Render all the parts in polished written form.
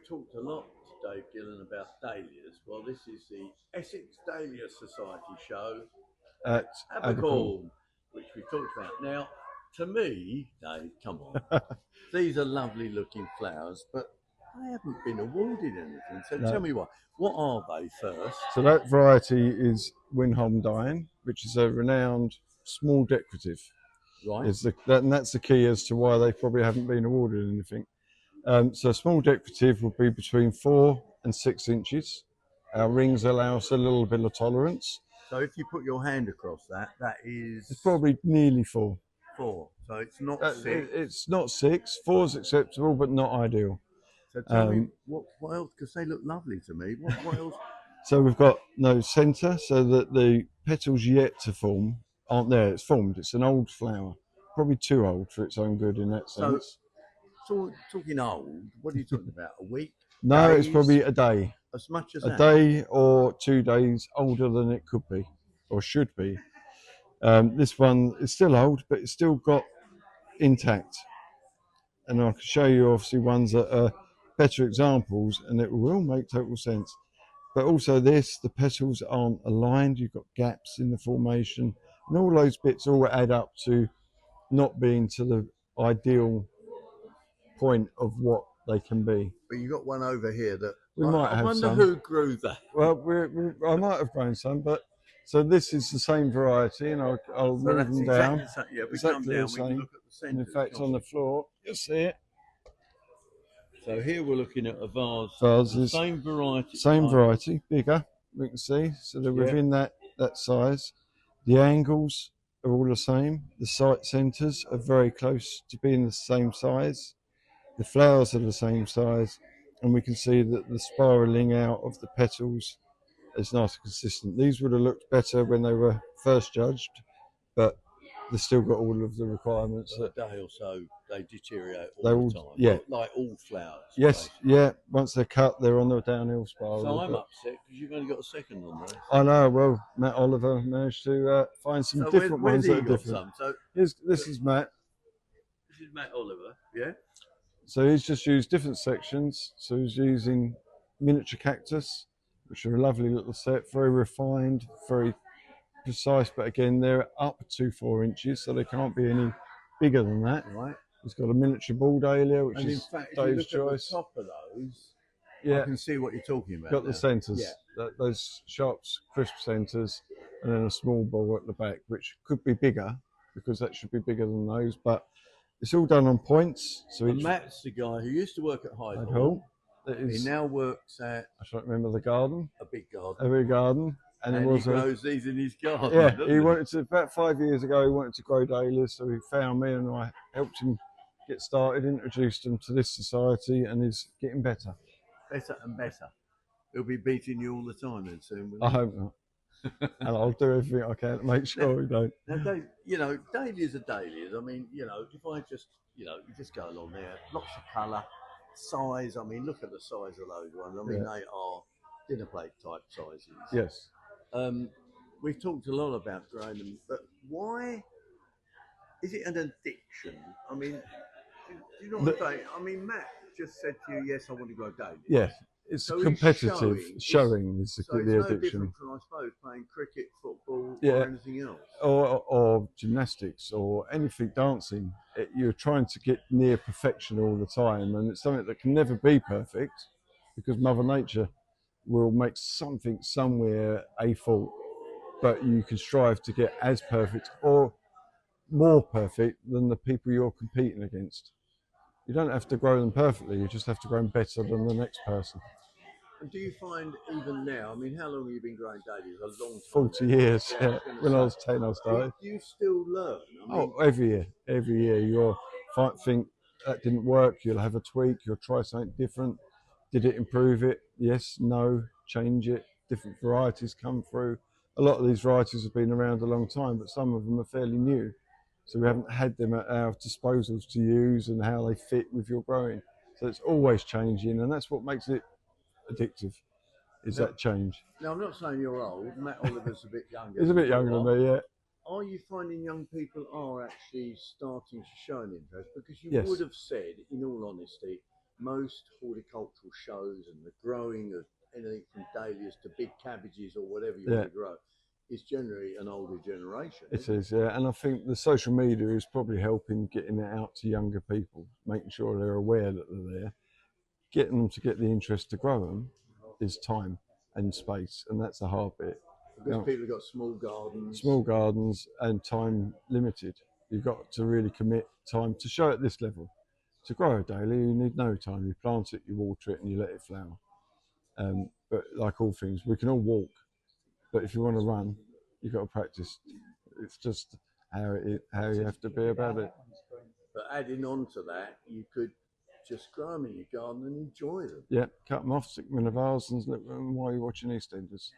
we've talked a lot to Dave Gillam about dahlias. Well, this is the Essex Dahlia Society show at at Abercorn, which we've talked about. Now, to me, Dave, come on, these are lovely looking flowers, but they haven't been awarded anything. So No. tell me what are they first? So that variety is Winholm Diane, which is a renowned small decorative. Right. And that's the key as to why they probably haven't been awarded anything. So small decorative would be between 4 and 6 inches. Our rings allow us a little bit of tolerance. So if you put your hand across that, that is... It's probably nearly 4. 4. So it's not 6. It's not 6. 4 is acceptable, but not ideal. So tell me, what else? Because they look lovely to me. What else? So we've got no centre, so that the petals yet to form aren't there. It's formed. It's an old flower, probably too old for its own good in that sense. So talking old, what are you talking about? A week? No, days? It's probably a day. As much as a that? day or 2 days older than it could be, or should be. This one is still old, but it's still got intact. And I can show you obviously ones that are better examples, and it will make total sense. But also this, the petals aren't aligned, you've got gaps in the formation, and all those bits all add up to not being to the ideal point of what they can be. But you got one over here that we might have. I wonder some. Who grew that. Well, I might have grown some, but so this is the same variety, and I'll move them down. Yeah, we exactly come down, the same. we can look at the centre. And in fact, on the floor, you'll see it. So here we're looking at a vase. Vases, same variety. Same variety, bigger. We can see, so they're within that size. The angles are all the same. The site centres are very close to being the same size. The flowers are the same size, and we can see that the spiralling out of the petals is nice and consistent. These would have looked better when they were first judged, but they've still got all of the requirements. That a day or so, they deteriorate all the time. Yeah, like all flowers. Yes, basically. yeah. Once they're cut, they're on the downhill spiral. So I'm upset because you've only got a second on there. I know. Well, Matt Oliver managed to find some different ones that are different. So this is Matt. This is Matt Oliver. Yeah. So he's just used different sections. So he's using miniature cactus, which are a lovely little set, very refined, very precise, but again, they're up to 4 inches, so they can't be any bigger than that. Right. He's got a miniature bull dahlia, which and is in fact, Dave's if you look choice. At the top of those, yeah, I can see what you're talking about. Got now. the centres, yeah. Those sharp, crisp centres, and then a small ball at the back, which could be bigger, because that should be bigger than those, but it's all done on points. So Matt's the guy who used to work at Hyde Hall. He now works at... I don't remember the garden. A big garden. A big garden. And he grows these in his garden. Yeah, he wanted to, about 5 years ago, he wanted to grow dahlias, so he found me and I helped him get started, introduced him to this society, and he's getting better. Better and better. He'll be beating you all the time then soon, I hope not. And I'll do everything I can to make sure we don't. Now, Dave, dahlias are dahlias. I mean, if I just, you just go along there, lots of colour, size. I mean, look at the size of those ones. I mean, they are dinner plate type sizes. Yes. We've talked a lot about growing them, but why is it an addiction? I mean, do you know what I'm saying? I mean, Matt just said to you, yes, I want to grow dahlias. Yeah, it's so competitive. Showing is the addiction. No different from, I suppose, playing cricket, football, or anything else. Or gymnastics, or anything, dancing. You're trying to get near perfection all the time, and it's something that can never be perfect, because Mother Nature will make something somewhere a fault, but you can strive to get as perfect or more perfect than the people you're competing against. You don't have to grow them perfectly, you just have to grow them better than the next person. And do you find even now, I mean, how long have you been growing dahlias? A long time. 40 years, yeah. When I was 10 I started. Do you still learn? I mean, every year you'll think that didn't work, you'll have a tweak, you'll try something different. Did it improve it? Yes, no, change it. Different varieties come through. A lot of these varieties have been around a long time, but some of them are fairly new. So we haven't had them at our disposals to use and how they fit with your growing. So it's always changing, and that's what makes it addictive, is that change. Now, I'm not saying you're old. Matt Oliver's a bit younger. He's a bit younger than me, yeah. Are you finding young people are actually starting to show an interest? Because you would have said, in all honesty, most horticultural shows and the growing of anything from dahlias to big cabbages or whatever you want to grow is generally an older generation. It is, yeah. And I think the social media is probably helping getting it out to younger people, making sure they're aware that they're there. Getting them to get the interest to grow them is time and space, and that's the hard bit. Because people have got small gardens and time limited. You've got to really commit time to show at this level. To grow a dahlia, you need no time. You plant it, you water it, and you let it flower. But like all things, we can all walk, but if you want to run, you've got to practice. It's just how you have to be about it. But adding on to that, you could just grow them in your garden and enjoy them. Yeah, cut them off, stick them in a vase, and look while you're watching EastEnders.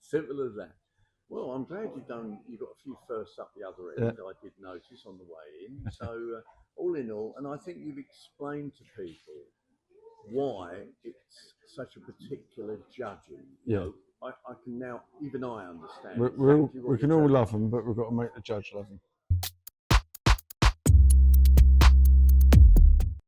Simple as that. Well, I'm glad you've got a few firsts up the other end. I did notice on the way in. So all in all, and I think you've explained to people why it's such a particular judging. You know, I can now, even I understand. We can all love them, but we've got to make the judge love them.